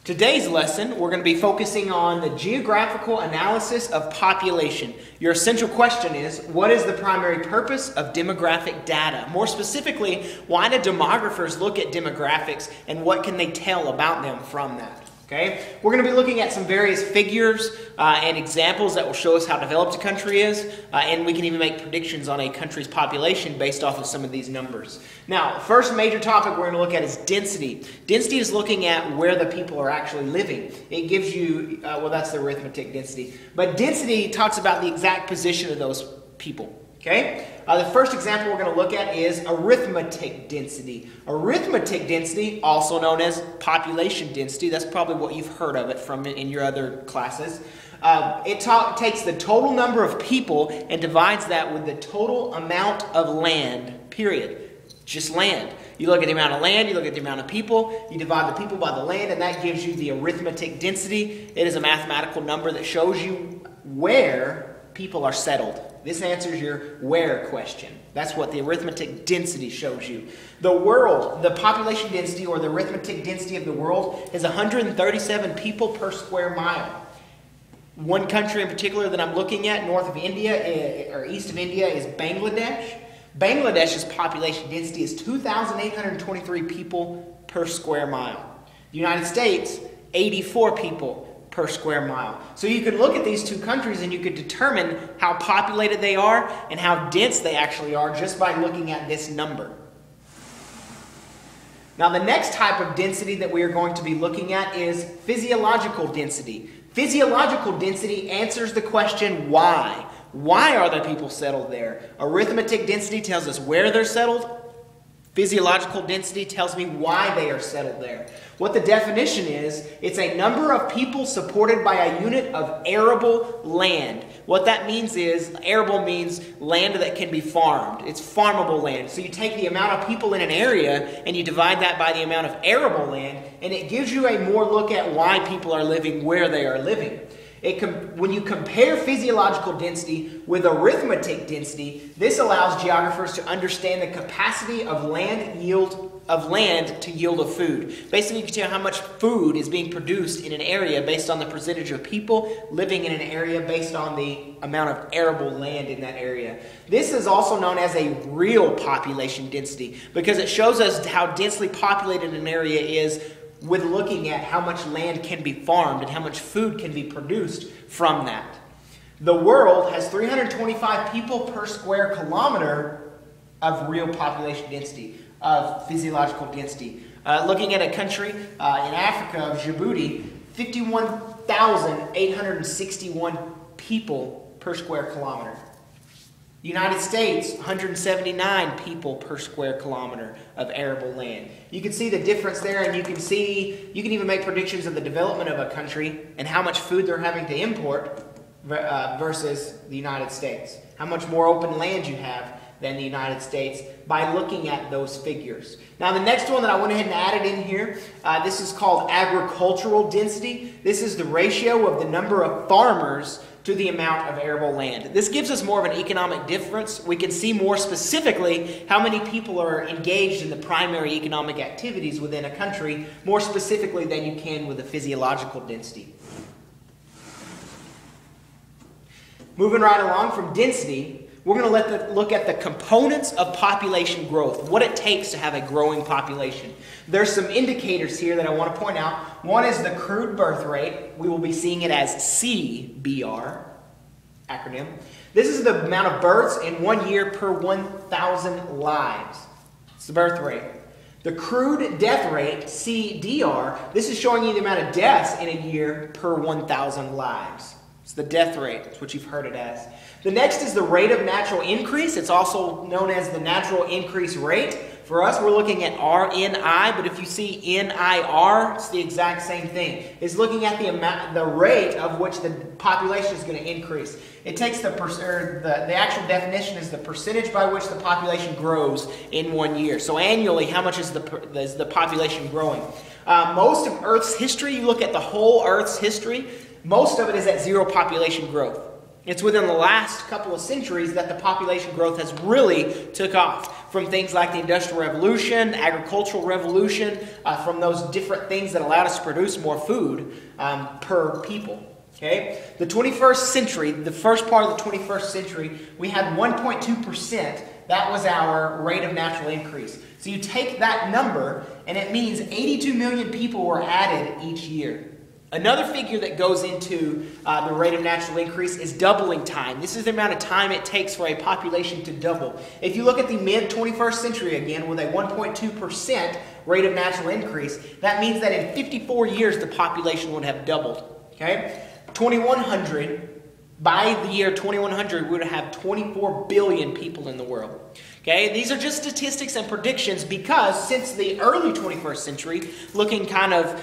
Today's lesson, we're going to be focusing on the geographical analysis of population. Your essential question is, what is the primary purpose of demographic data? More specifically, why do demographers look at demographics and what can they tell about them from that? Okay, we're going to be looking at some various figures and examples that will show us how developed a country is, and we can even make predictions on a country's population based off of some of these numbers. Now, first major topic we're going to look at is density. Density is looking at where the people are actually living. It gives you, well, that's the arithmetic density, but density talks about the exact position of those people. Okay? The first example we're going to look at is arithmetic density. Arithmetic density, also known as population density, that's probably what you've heard of it from in your other classes. It takes the total number of people and divides that with the total amount of land, period. Just land. You look at the amount of land, you look at the amount of people, you divide the people by the land, and that gives you the arithmetic density. It is a mathematical number that shows you where people are settled. This answers your where question. That's what the arithmetic density shows you. The world, the population density or the arithmetic density of the world is 137 people per square mile. One country in particular that I'm looking at north of India or east of India is Bangladesh. Bangladesh's population density is 2,823 people per square mile. The United States, 84 people per square mile. So you could look at these two countries and you could determine how populated they are and how dense they actually are just by looking at this number. Now the next type of density that we are going to be looking at is physiological density. Physiological density answers the question why. Why are the people settled there? Arithmetic density tells us where they're settled. Physiological density tells me why they are settled there. What the definition is, it's a number of people supported by a unit of arable land. What that means is, arable means land that can be farmed. It's farmable land. So you take the amount of people in an area and you divide that by the amount of arable land, and it gives you a more look at why people are living where they are living. When you compare physiological density with arithmetic density, this allows geographers to understand the capacity of land to yield a food. Basically, you can tell how much food is being produced in an area based on the percentage of people living in an area based on the amount of arable land in that area. This is also known as a real population density because it shows us how densely populated an area is with looking at how much land can be farmed and how much food can be produced from that. The world has 325 people per square kilometer of real population density, of physiological density. Looking at a country in Africa of Djibouti, 51,861 people per square kilometer. The United States, 179 people per square kilometer of arable land. You can see the difference there, and you can even make predictions of the development of a country and how much food they're having to import versus the United States. How much more open land you have than the United States by looking at those figures. Now the next one that I went ahead and added in here, this is called agricultural density. This is the ratio of the number of farmers to the amount of arable land. This gives us more of an economic difference. We can see more specifically how many people are engaged in the primary economic activities within a country, more specifically than you can with the physiological density. Moving right along from density, we're going to look at the components of population growth, what it takes to have a growing population. There's some indicators here that I want to point out. One is the crude birth rate. We will be seeing it as CBR, acronym. This is the amount of births in 1 year per 1,000 lives. It's the birth rate. The crude death rate, CDR, this is showing you the amount of deaths in a year per 1,000 lives. It's the death rate. That's what you've heard it as. The next is the rate of natural increase. It's also known as the natural increase rate. For us, we're looking at RNI, but if you see NIR, it's the exact same thing. It's looking at the rate of which the population is going to increase. It takes the actual definition is the percentage by which the population grows in 1 year. So annually, how much is the population growing? Most of Earth's history, you look at the whole Earth's history, most of it is at zero population growth. It's within the last couple of centuries that the population growth has really took off. from things like the Industrial Revolution, Agricultural Revolution, from those different things that allowed us to produce more food per people. Okay? The 21st century, the first part of the 21st century, we had 1.2%. That was our rate of natural increase. So you take that number, and it means 82 million people were added each year. Another figure that goes into the rate of natural increase is doubling time. This is the amount of time it takes for a population to double. If you look at the mid-21st century again with a 1.2% rate of natural increase, that means that in 54 years the population would have doubled. Okay? 2100, by the year 2100, we would have 24 billion people in the world. Okay, these are just statistics and predictions because since the early 21st century, looking kind of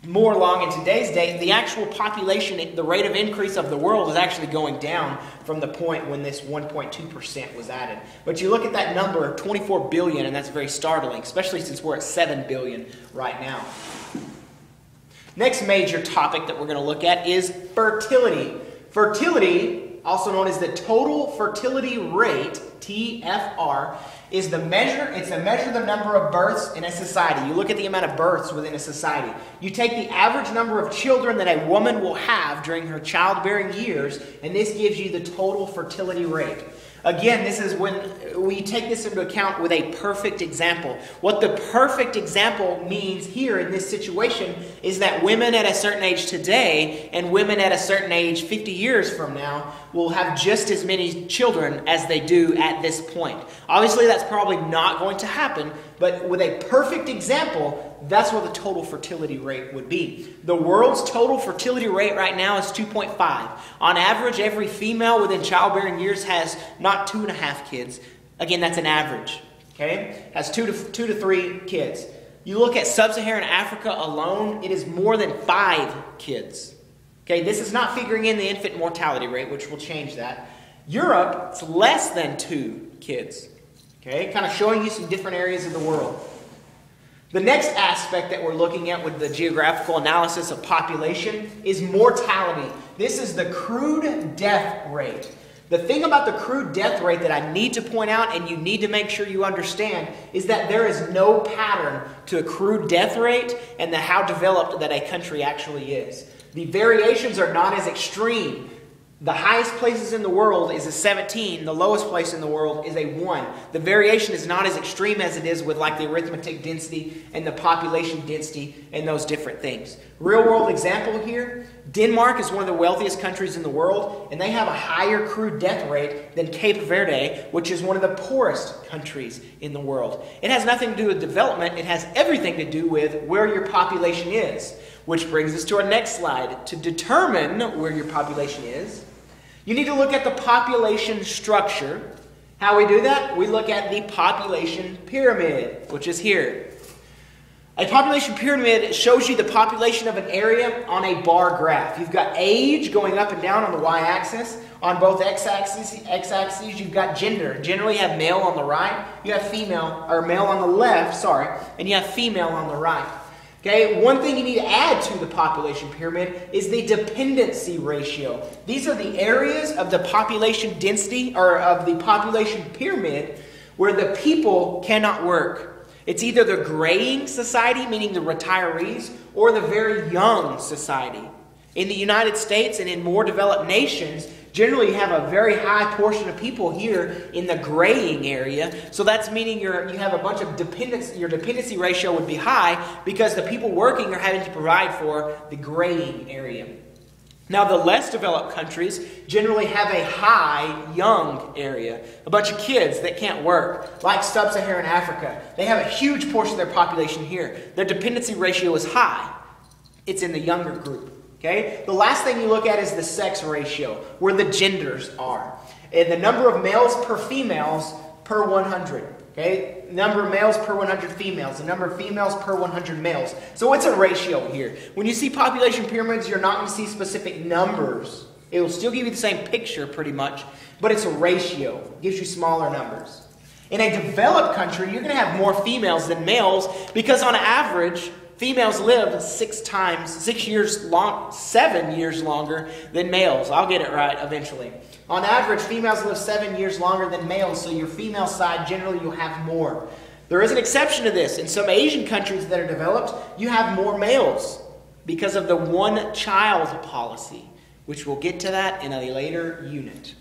more along in today's day, the actual population, the rate of increase of the world is actually going down from the point when this 1.2% was added. But you look at that number, 24 billion, and that's very startling, especially since we're at 7 billion right now. Next major topic that we're going to look at is fertility. Fertility, also known as the total fertility rate, TFR, is the measure. It's a measure of the number of births in a society. You look at the amount of births within a society. You take the average number of children that a woman will have during her childbearing years, and this gives you the total fertility rate. Again, this is when we take this into account with a perfect example. What the perfect example means here in this situation is that women at a certain age today and women at a certain age 50 years from now will have just as many children as they do at this point. Obviously, that's probably not going to happen, but with a perfect example, that's what the total fertility rate would be. The world's total fertility rate right now is 2.5. On average, every female within childbearing years has not 2.5 kids. Again, that's an average. Okay? Has two to three kids. You look at sub-Saharan Africa alone, it is more than 5 kids. Okay, this is not figuring in the infant mortality rate, which will change that. Europe, it's less than 2 kids. Okay, kind of showing you some different areas of the world. The next aspect that we're looking at with the geographical analysis of population is mortality. This is the crude death rate. The thing about the crude death rate that I need to point out and you need to make sure you understand is that there is no pattern to a crude death rate and how developed that a country actually is. The variations are not as extreme. The highest places in the world is a 17. The lowest place in the world is a 1. The variation is not as extreme as it is with like the arithmetic density and the population density and those different things. Real world example here, Denmark is one of the wealthiest countries in the world, and they have a higher crude death rate than Cape Verde, which is one of the poorest countries in the world. It has nothing to do with development. It has everything to do with where your population is. Which brings us to our next slide. To determine where your population is, you need to look at the population structure. How we do that? We look at the population pyramid, which is here. A population pyramid shows you the population of an area on a bar graph. You've got age going up and down on the y-axis. On both x-axes, you've got gender. Generally, you have male on the right, you have female, or male on the left, and you have female on the right. Okay, one thing you need to add to the population pyramid is the dependency ratio. These are the areas of the population density or of the population pyramid where the people cannot work. It's either the graying society, meaning the retirees, or the very young society. In the United States and in more developed nations, generally you have a very high portion of people here in the graying area. So that's meaning you have a bunch of dependence. Your dependency ratio would be high because the people working are having to provide for the graying area. Now the less developed countries generally have a high young area. A bunch of kids that can't work, like sub-Saharan Africa. They have a huge portion of their population here. Their dependency ratio is high. It's in the younger group. Okay? The last thing you look at is the sex ratio, where the genders are. And the number of males per females per 100. Okay? Number of males per 100 females. The number of females per 100 males. So it's a ratio here. When you see population pyramids, you're not going to see specific numbers. It will still give you the same picture pretty much, but it's a ratio. It gives you smaller numbers. In a developed country, you're going to have more females than males because on average, females live 7 years longer than males. I'll get it right eventually. On average, females live 7 years longer than males, so your female side, generally, you'll have more. There is an exception to this. In some Asian countries that are developed, you have more males because of the one-child policy, which we'll get to that in a later unit.